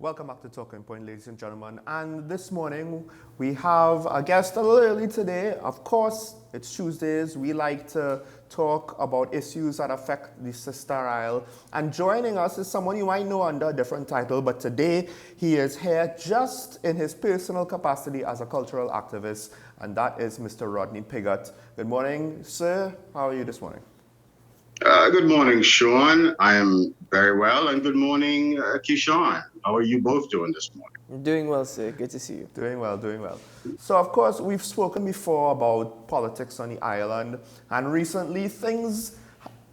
Welcome back to Talking Point, ladies and gentlemen. And this morning, we have a guest a little early today. Of course, it's Tuesdays. We like to talk about issues that affect the Sister Isle. And joining us is someone you might know under a different title, but today he is here just in his personal capacity as a cultural activist, and that is Mr. Rodney Piggott. Good morning, sir. How are you this morning? Good morning, Sean. I am very well, and good morning, Ketan. How are you both doing this morning? I'm doing well, sir. Good to see you. Doing well, doing well. So, of course, we've spoken before about politics on the island, and recently things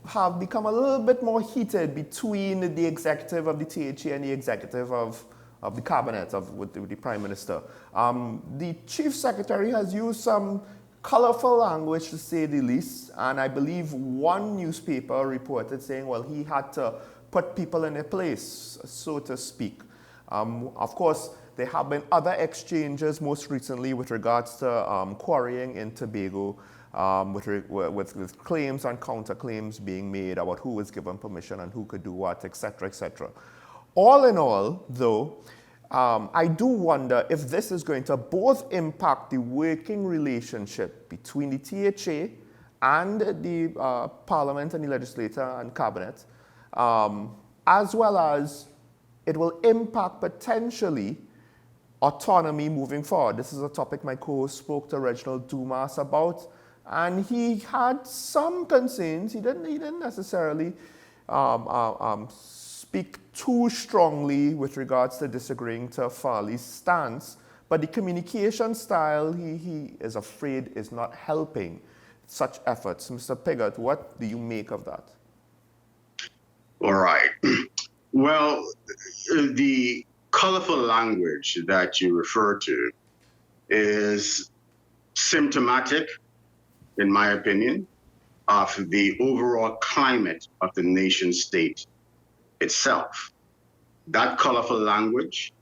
have become a little bit more heated between the executive of the THA and the executive of the cabinet, with the Prime Minister. The Chief Secretary has used some colorful language, to say the least, and I believe one newspaper reported saying, well, he had to put people in their place, so to speak. Of course, there have been other exchanges most recently with regards to quarrying in Tobago, with claims and counterclaims being made about who was given permission and who could do what, etc., etc. All in all, though, I do wonder if this is going to both impact the working relationship between the THA and the Parliament and the Legislature and Cabinet, as well as it will impact potentially autonomy moving forward. This is a topic my co-host spoke to Reginald Dumas about, and he had some concerns. He didn't necessarily speak too strongly with regards to disagreeing to Farley's stance, but the communication style, he is afraid, is not helping such efforts. Mr. Piggott, what do you make of that? All right. Well, the colorful language that you refer to is symptomatic, in my opinion, of the overall climate of the nation state itself. That colorful language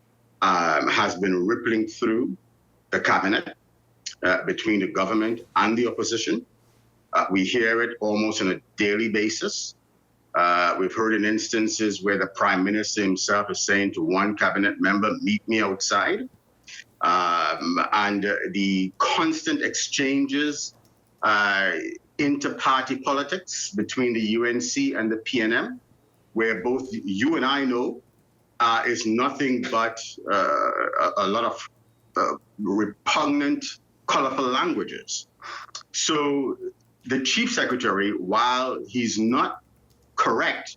has been rippling through the cabinet between the government and the opposition. We hear it almost on a daily basis. We've heard in instances where the Prime Minister himself is saying to one cabinet member, meet me outside. And the constant exchanges, inter-party politics between the UNC and the PNM, where both you and I know is nothing but a lot of repugnant, colorful languages. So the Chief Secretary, while he's not correct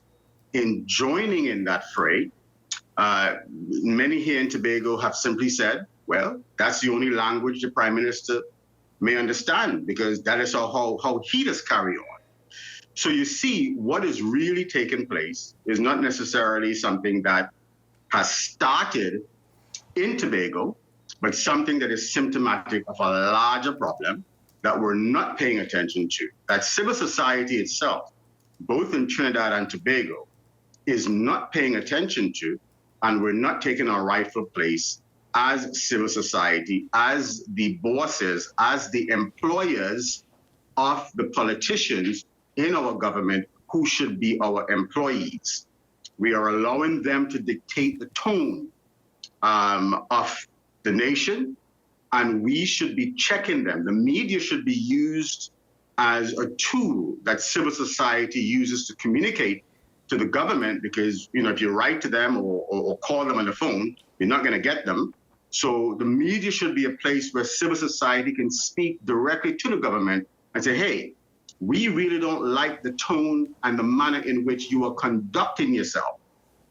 in joining in that fray, many here in Tobago have simply said, well, that's the only language the Prime Minister may understand, because that is how he does carry on. So you see, what is really taking place is not necessarily something that has started in Tobago, but something that is symptomatic of a larger problem that we're not paying attention to. That civil society itself, both in Trinidad and Tobago, is not paying attention to, and we're not taking our rightful place as civil society, as the bosses, as the employers of the politicians in our government who should be our employees. We are allowing them to dictate the tone of the nation, and we should be checking them. The media should be used as a tool that civil society uses to communicate to the government, because if you write to them or call them on the phone, you're not going to get them. So the media should be a place where civil society can speak directly to the government and say, hey, we really don't like the tone and the manner in which you are conducting yourself.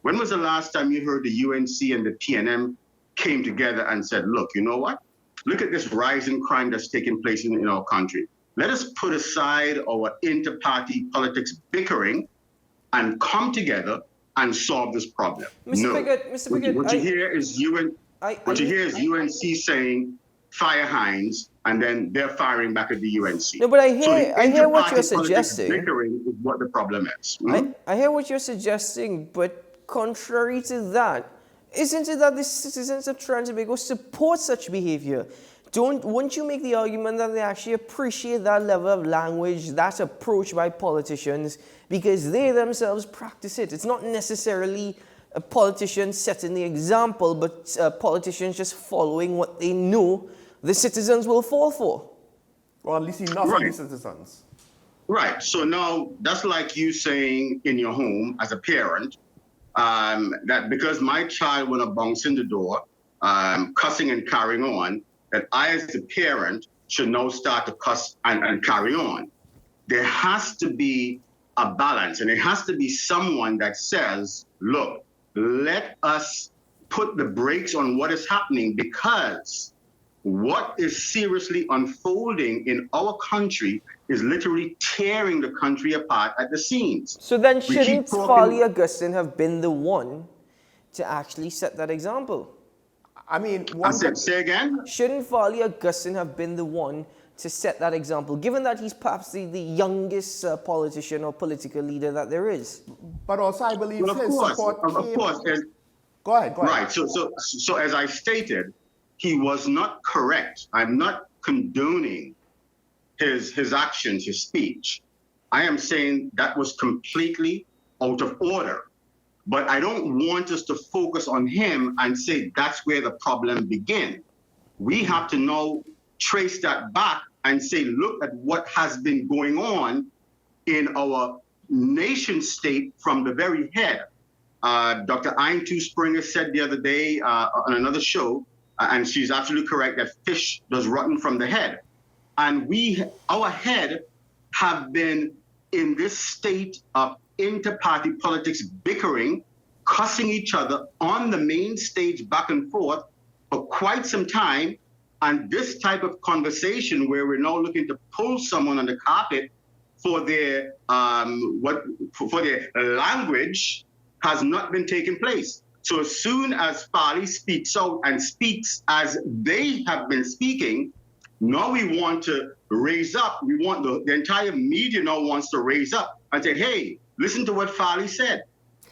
When was the last time you heard the UNC and the PNM came together and said, look, you know what? Look at this rising crime that's taking place in our country. Let us put aside our inter-party politics bickering and come together and solve this problem. Mr. Piggott, what you hear is UNC saying fire Hines, and then they're firing back at the UNC. No, but I hear what you're suggesting. Bickering is what the problem is. I hear what you're suggesting, but contrary to that, isn't it that the citizens of Trinidad and Tobago support such behavior? Wouldn't you make the argument that they actually appreciate that level of language, that approach by politicians, because they themselves practice it? It's not necessarily politicians setting the example, but politicians just following what they know the citizens will fall for. Or at least enough of the citizens. Right. So now that's like you saying in your home as a parent that because my child want to bounce in the door, cussing and carrying on, that I as a parent should now start to cuss and carry on. There has to be a balance, and it has to be someone that says, look, let us put the brakes on what is happening, because what is seriously unfolding in our country is literally tearing the country apart at the seams. So then We keep shouldn't talking- Farley Augustine have been the one to actually set that example? I mean, Say again? Shouldn't Farley Augustine have been the one to set that example, given that he's perhaps the youngest politician or political leader that there is? But also, I believe Well, his support of came... course. Go ahead. Right. So as I stated, he was not correct. I'm not condoning his actions, his speech. I am saying that was completely out of order. But I don't want us to focus on him and say that's where the problem began. We have to now trace that back and say, look at what has been going on in our nation state from the very head. Dr. Aintu Springer said the other day on another show, and she's absolutely correct, that fish does rotten from the head. And our head have been in this state of inter-party politics, bickering, cussing each other on the main stage back and forth for quite some time. And this type of conversation where we're now looking to pull someone on the carpet for their for their language has not been taking place. So as soon as Farley speaks out and speaks as they have been speaking, now we want to raise up. We want the entire media now wants to raise up and say, hey, listen to what Farley said.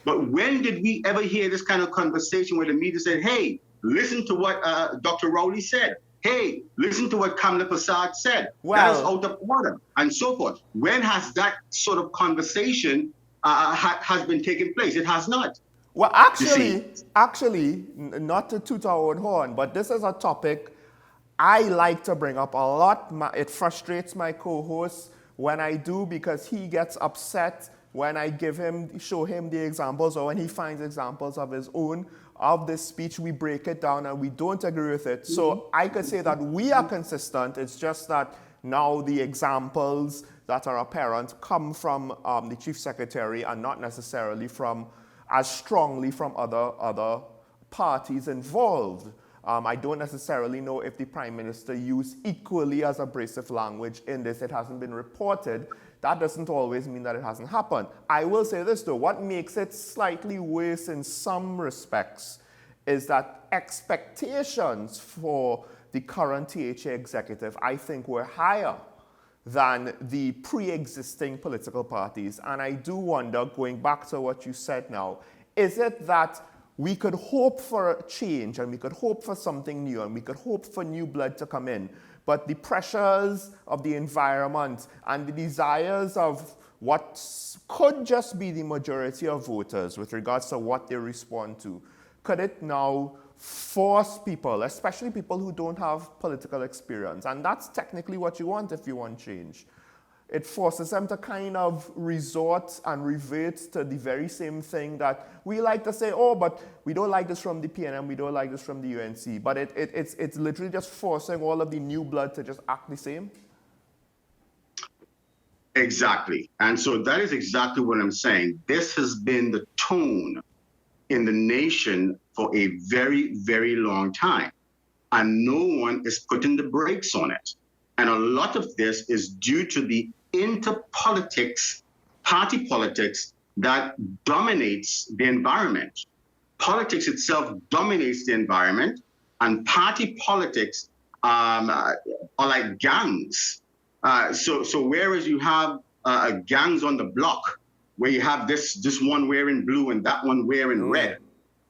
But when did we ever hear this kind of conversation where the media said, hey, listen to what Dr. Rowley said. Hey, listen to what Kamla Prasad said. That is out of order, and so forth. When has that sort of conversation has been taking place? It has not. Well, actually, not to toot our own horn, but this is a topic I like to bring up a lot. It frustrates my co-host when I do, because he gets upset when I show him the examples, or when he finds examples of his own of this speech. We break it down and we don't agree with it. So I could say that we are consistent. It's just that now the examples that are apparent come from the Chief Secretary and not necessarily as strongly from other parties involved. I don't necessarily know if the Prime Minister used equally as abrasive language in this. It hasn't been reported. That doesn't always mean that it hasn't happened. I will say this though, what makes it slightly worse in some respects is that expectations for the current THA executive, I think, were higher than the pre-existing political parties. And I do wonder, going back to what you said now, is it that we could hope for a change and we could hope for something new and we could hope for new blood to come in, but the pressures of the environment and the desires of what could just be the majority of voters with regards to what they respond to, could it now force people, especially people who don't have political experience, and that's technically what you want if you want change, it forces them to kind of resort and revert to the very same thing that we like to say, oh, but we don't like this from the PNM, we don't like this from the UNC. But it's literally just forcing all of the new blood to just act the same. Exactly. And so that is exactly what I'm saying. This has been the tone in the nation for a very, very long time. And no one is putting the brakes on it. And a lot of this is due to the interpolitics, party politics, that dominates the environment. Politics itself dominates the environment, and party politics are like gangs. So whereas you have gangs on the block, where you have this one wearing blue and that one wearing red,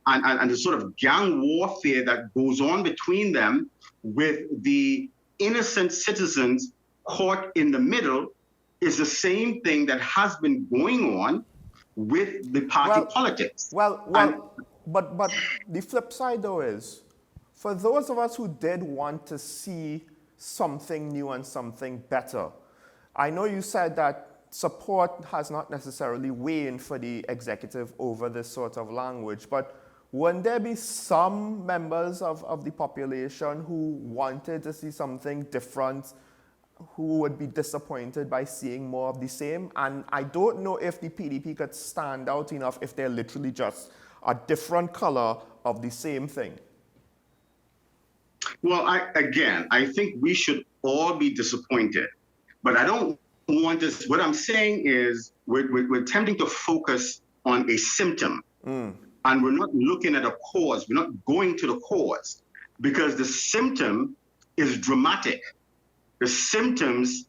and the sort of gang warfare that goes on between them, with the innocent citizens caught in the middle, is the same thing that has been going on with the party politics. But the flip side though is, for those of us who did want to see something new and something better, I know you said that support has not necessarily waned for the executive over this sort of language, but wouldn't there be some members of the population who wanted to see something different, who would be disappointed by seeing more of the same? And I don't know if the PDP could stand out enough if they're literally just a different color of the same thing. Well, I think we should all be disappointed, but I don't want this. What I'm saying is we're attempting to focus on a symptom, and we're not looking at a cause. We're not going to the cause, because the symptom is dramatic. The symptoms,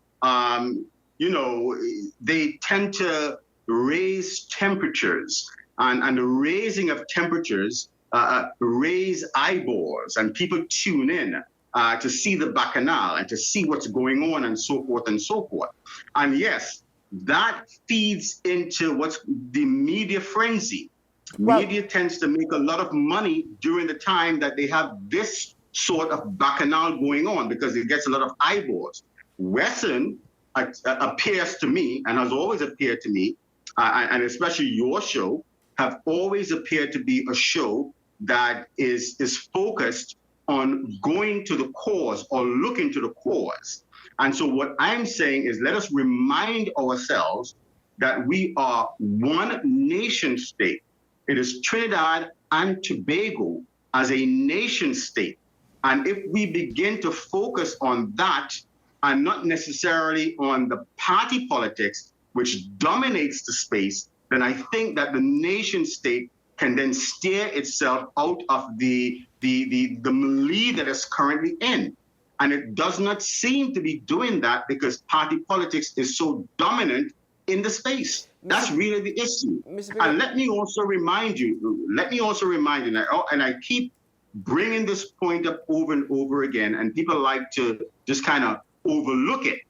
they tend to raise temperatures, and the raising of temperatures raise eyeballs, and people tune in to see the bacchanal and to see what's going on, and so forth and so forth. And yes, that feeds into what's the media frenzy. Media tends to make a lot of money during the time that they have this sort of bacchanal going on, because it gets a lot of eyeballs. Western appears to me, and has always appeared to me, and especially your show, have always appeared to be a show that is focused on going to the cause or looking to the cause. And so what I'm saying is, let us remind ourselves that we are one nation state. It is Trinidad and Tobago as a nation state. And if we begin to focus on that and not necessarily on the party politics, which dominates the space, then I think that the nation state can then steer itself out of the melee that it's currently in. And it does not seem to be doing that because party politics is so dominant in the space. That's really the issue. And let me also remind you, and I keep bringing this point up over and over again, and people like to just kind of overlook it,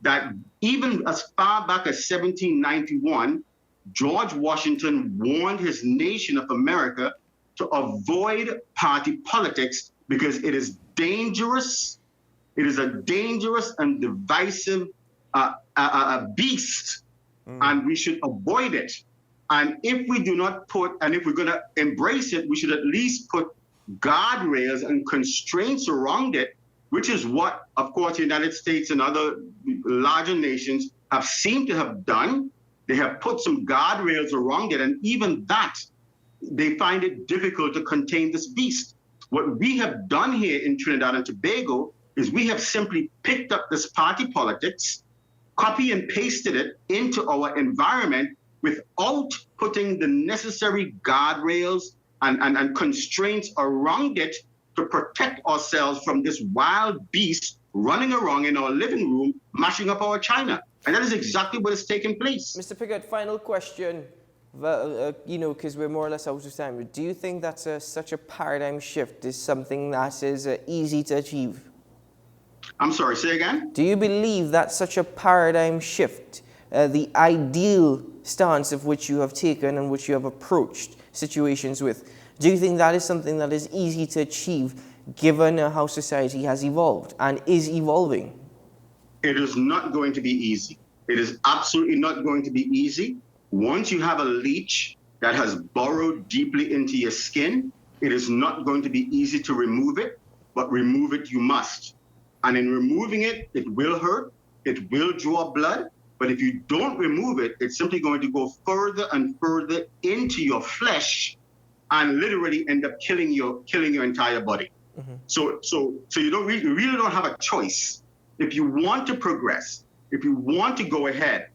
that even as far back as 1791, George Washington warned his nation of America to avoid party politics because it is dangerous. It is a dangerous and divisive beast, and we should avoid it. And if we do not if we're going to embrace it, we should at least put guardrails and constraints around it, which is what, of course, the United States and other larger nations have seemed to have done. They have put some guardrails around it, and even that, they find it difficult to contain this beast. What we have done here in Trinidad and Tobago is we have simply picked up this party politics, copy and pasted it into our environment without putting the necessary guardrails and constraints around it to protect ourselves from this wild beast running around in our living room, mashing up our china. And that is exactly what is taking place. Mr. Piggott, final question, because we're more or less out of time. Do you think that such a paradigm shift is something that is easy to achieve? I'm sorry, say again? Do you believe that such a paradigm shift, the ideal stance of which you have taken and which you have approached situations with, do you think that is something that is easy to achieve given how society has evolved and is evolving? It is not going to be easy. It is absolutely not going to be easy. Once you have a leech that has burrowed deeply into your skin, it is not going to be easy to remove it, but remove it you must. And in removing it, it will hurt, it will draw blood, but if you don't remove it, it's simply going to go further and further into your flesh and literally end up killing your entire body. Mm-hmm. So you really don't have a choice. If you want to progress, if you want to go ahead,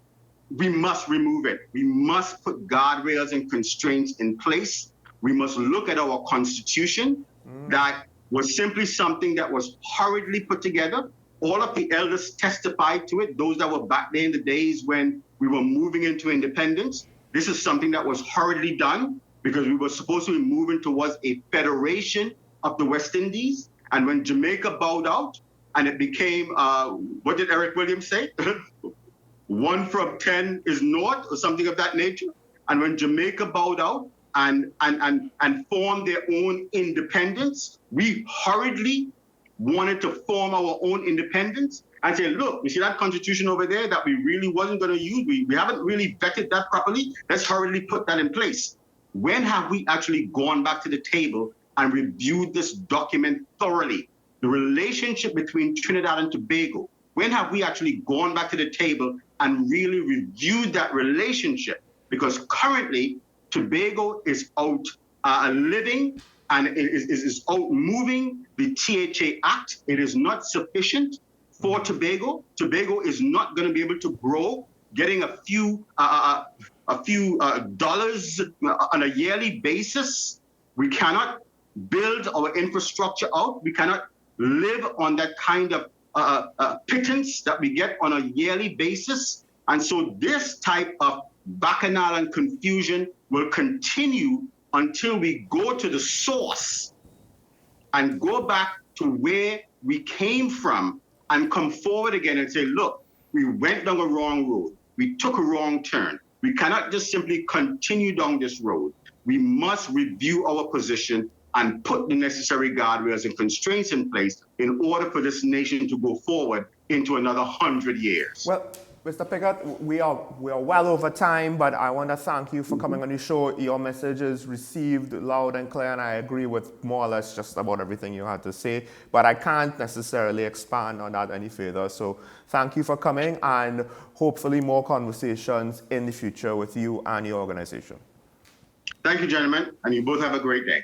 we must remove it. We must put guardrails and constraints in place. We must look at our Constitution that was simply something that was hurriedly put together. All of the elders testified to it, those that were back there in the days when we were moving into independence. This is something that was hurriedly done because we were supposed to be moving towards a federation of the West Indies. And when Jamaica bowed out, and it became, what did Eric Williams say? 1 from 10 is naught, or something of that nature. And when Jamaica bowed out and formed their own independence, we hurriedly wanted to form our own independence and say, look, you see that constitution over there that we really wasn't going to use? We haven't really vetted that properly. Let's hurriedly put that in place. When have we actually gone back to the table and reviewed this document thoroughly? The relationship between Trinidad and Tobago, when have we actually gone back to the table and really reviewed that relationship? Because currently, Tobago is out living and it is out moving the THA Act. It is not sufficient for Tobago. Tobago is not going to be able to grow, getting a few dollars on a yearly basis. We cannot build our infrastructure out. We cannot live on that kind of pittance that we get on a yearly basis. And so this type of bacchanal and confusion will continue until we go to the source and go back to where we came from and come forward again and say, look, we went down a wrong road. We took a wrong turn. We cannot just simply continue down this road. We must review our position and put the necessary guardrails and constraints in place in order for this nation to go forward into another 100 years. Well, Mr. Piggott, we are well over time, but I want to thank you for coming on the show. Your message is received loud and clear, and I agree with more or less just about everything you had to say, but I can't necessarily expand on that any further. So thank you for coming, and hopefully more conversations in the future with you and your organization. Thank you, gentlemen, and you both have a great day.